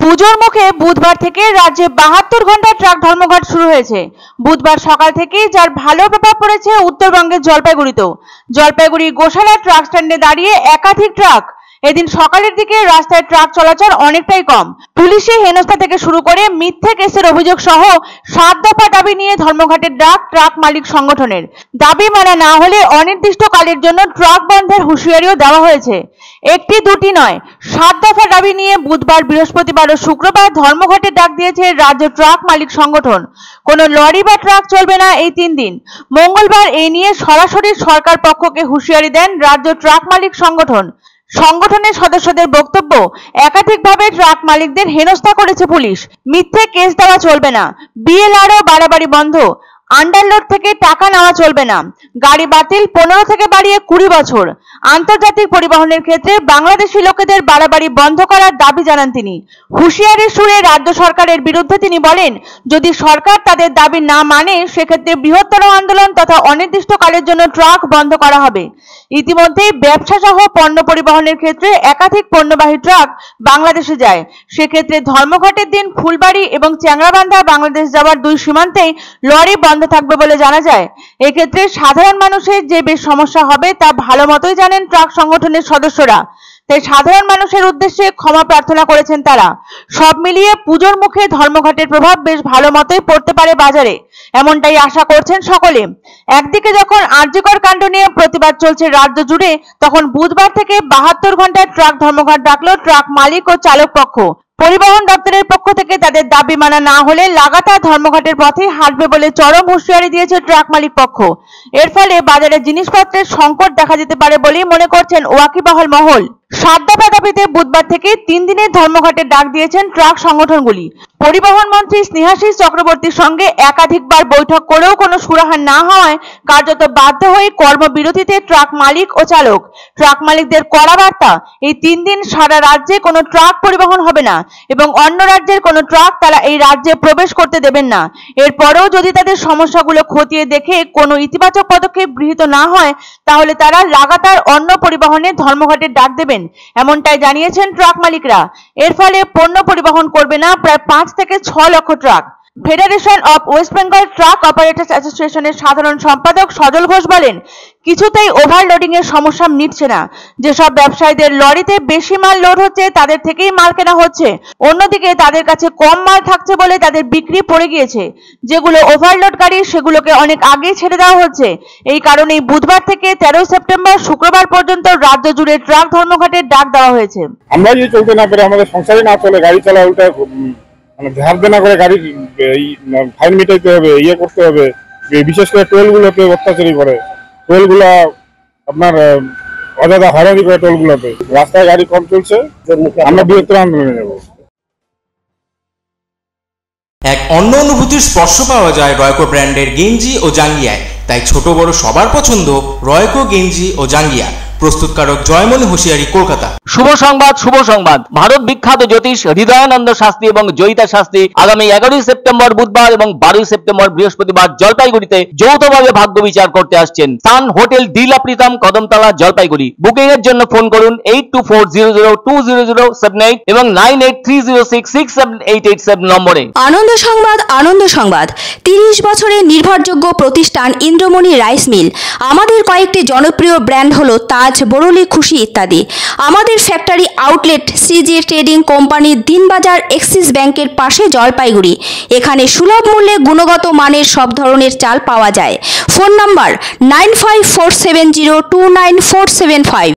পুজোর মুখে বুধবার থেকে রাজ্যে 72 ঘন্টা ট্রাক ধর্মঘট শুরু হয়েছে। বুধবার সকাল থেকেই যার ভালো প্রভাব পড়েছে উত্তরবঙ্গের জলপাইগুড়িতেও। জলপাইগুড়ি গোশালা ট্রাক স্ট্যান্ডে দাঁড়িয়ে একাধিক ট্রাক। এদিন সকালের দিকে রাস্তায় ট্রাক চলাচল অনেকটাই কম। পুলিশি হেনস্থা থেকে শুরু করে মিথ্যে কেসের অভিযোগ সহ 7 দফা দাবি নিয়ে ধর্মঘটের ডাক ট্রাক মালিক সংগঠনের। দাবি মানা না হলে অনির্দিষ্টকালের জন্য ট্রাক বন্ধের হুঁশিয়ারিও দেওয়া হয়েছে। একটি দুটি নয়, 7 দফা দাবি নিয়ে বুধবার, বৃহস্পতিবার ও শুক্রবার ধর্মঘটের ডাক দিয়েছে রাজ্য ট্রাক মালিক সংগঠন। কোনো লরি বা ট্রাক চলবে না এই 3 দিন। মঙ্গলবার এই নিয়ে সরাসরি সরকার পক্ষকে হুঁশিয়ারি দেন রাজ্য ট্রাক মালিক সংগঠন। সংগঠনের সদস্যদের বক্তব্য, একাধিকভাবে ট্রাক মালিকদের হেনস্থা করেছে পুলিশ। মিথ্যে কেস দেওয়া চলবে না, বিএলআরও বাড়াবাড়ি বন্ধ, আন্ডারলোড থেকে টাকা নেওয়া চলবে না, গাড়ি বাতিল 15 থেকে বাড়িয়ে 20 বছর, আন্তর্জাতিক পরিবহনের ক্ষেত্রে বাংলাদেশি লোকেদের বাড়াবাড়ি বন্ধ করার দাবি জানান তিনি। হুঁশিয়ারির সুরে রাজ্য সরকারের বিরুদ্ধে তিনি বলেন, যদি সরকার তাদের দাবি না মানে সেক্ষেত্রে বৃহত্তর আন্দোলন তথা অনির্দিষ্টকালের জন্য ট্রাক বন্ধ করা হবে। ইতিমধ্যেই ব্যবসা সহ পণ্য পরিবহনের ক্ষেত্রে একাধিক পণ্যবাহী ট্রাক বাংলাদেশে যায়। সেক্ষেত্রে ধর্মঘটের দিন ফুলবাড়ি এবং চ্যাংড়াবান্ধা বাংলাদেশ যাওয়ার 2 সীমান্তেই লরি বন্ধ থাকবে বলে জানা যায়। এক্ষেত্রে সাধারণ মানুষের যে বেশ সমস্যা হবে তা ভালো মতোই জানেন ট্রাক সংগঠনের সদস্যরা। তাই সাধারণ মানুষের উদ্দেশ্যে ক্ষমা প্রার্থনা করেছেন তারা। সব মিলিয়ে পুজোর মুখে ধর্মঘটের প্রভাব বেশ ভালো মতোই পড়তে পারে বাজারে, এমনটাই আশা করছেন সকলে। একদিকে যখন আরজিকর কাণ্ড নিয়ে প্রতিবাদ চলছে রাজ্য জুড়ে, তখন বুধবার থেকে 72 ঘন্টার ট্রাক ধর্মঘট ডাকল ট্রাক মালিক ও চালক পক্ষ। পরিবহন দপ্তরের পক্ষ থেকে তাদের দাবি মানা না হলে লাগাতার ধর্মঘটের পথেই হাঁটবে বলে চরম হুঁশিয়ারি দিয়েছে ট্রাক মালিক পক্ষ। এর ফলে বাজারে জিনিসপত্রের সংকট দেখা যেতে পারে বলেই মনে করছেন ওয়াকিবহাল মহল। 7 দফা দাবিতে বুধবার থেকে 3 দিনের ধর্মঘটের ডাক দিয়েছেন ট্রাক সংগঠনগুলি। পরিবহন মন্ত্রী স্নেহাশিস চক্রবর্তীর সঙ্গে একাধিকবার বৈঠক করেও কোনো সুরাহা না হওয়ায় কার্যত বাধ্য হয়ে কর্মবিরতিতে ট্রাক মালিক ও চালক। ট্রাক মালিকদের কড়া বার্তা, এই 3 দিন সারা রাজ্যে কোনো ট্রাক পরিবহন হবে না এবং অন্য রাজ্যের কোনো ট্রাক তারা এই রাজ্যে প্রবেশ করতে দেবেন না। এরপরেও যদি তাদের সমস্যাগুলো খতিয়ে দেখে কোনো ইতিবাচক পদক্ষেপ গৃহীত না হয় তাহলে তারা লাগাতার অন্য পরিবহনে ধর্মঘটের ডাক দেবেন, এমনটাই জানিয়েছেন ট্রাক মালিকরা। এর ফলে পণ্য পরিবহন করবে না প্রায় 5 থেকে 6 লক্ষ truck. Federation of West Bengal truck operators অ্যাসোসিয়েশনের সাধারণ সম্পাদক সজল ঘোষ বলেন, কিছুতেই ওভারলোডিং এর সমস্যা মিটছে না। যেসব ব্যবসায়ীদের লরিতে বেশি মাল লোড হচ্ছে তাদের থেকেই মাল কেনা হচ্ছে, অন্যদিকে তাদের কাছে কম মাল থাকছে বলে তাদের বিক্রি পড়ে গিয়েছে। যেগুলো ওভারলোড গাড়ি সেগুলোকে অনেক আগেই ছেড়ে দেওয়া হচ্ছে। এই কারণেই বুধবার থেকে 13 সেপ্টেম্বর শুক্রবার পর্যন্ত রাজ্য জুড়ে ট্রাক ধর্মঘটের ডাক দেওয়া হয়েছে। আমরা যদি চলতে না পারি, আমাদের সংসারে না চলে, গাড়ি চালা উল্টা ধার দেনা করে গাড়ি ফাইন মিটাইতে হবে, করতে হবে। বিশেষ করে টোলগুলোতে অত্যাচারী করে, টোলগুলা আপনার অযথা হয়রানি করে টোলগুলোতে। রাস্তায় গাড়ি কম চলছে, আমরা বৃহত্তর আন্দোলনে নেব। এক অন্য অনুভূতির স্পর্শ পাওয়া যায় রয়কো ব্র্যান্ডের গেঞ্জি ও জাঙ্গিয়ায়। তাই ছোট বড় সবার পছন্দ রয়কো গেঞ্জি ও জাঙ্গিয়া। প্রস্তুতকারক জয়মনি হুঁশিয়ারি, কলকাতা। শুভ সংবাদ। ভারত বিখ্যাত জ্যোতিষ হৃদয়ানন্দ শাস্ত্রী এবং জয়িতা শাস্ত্রী আগামী 11 সেপ্টেম্বর বুধবার এবং 12 সেপ্টেম্বর বৃহস্পতিবার জলপাইগুড়িতে যৌথভাবে ভাগ্য বিচার করতে আসছেন। সান হোটেল ডিলা প্রীতম, কদমতলা, জলপাইগুড়ি। বুকিং এর জন্য ফোন করুন 8240020078 এবং 9830667887 নম্বরে। আনন্দ সংবাদ। 30 বছরের নির্ভরযোগ্য প্রতিষ্ঠান ইন্দ্রমণি রাইস মিল। আমাদের কয়েকটি জনপ্রিয় ব্র্যান্ড হলো তাজ, বরলি, খুশি ইত্যাদি। আমাদের factory outlet CG trading company, Dinbazar, axis ব্যাংকের পাশে, জলপাইগুড়ি। এখানে সুলভ মূল্যে গুণগত মানের সব ধরনের চাল পাওয়া যায়। Phone number 9547029475।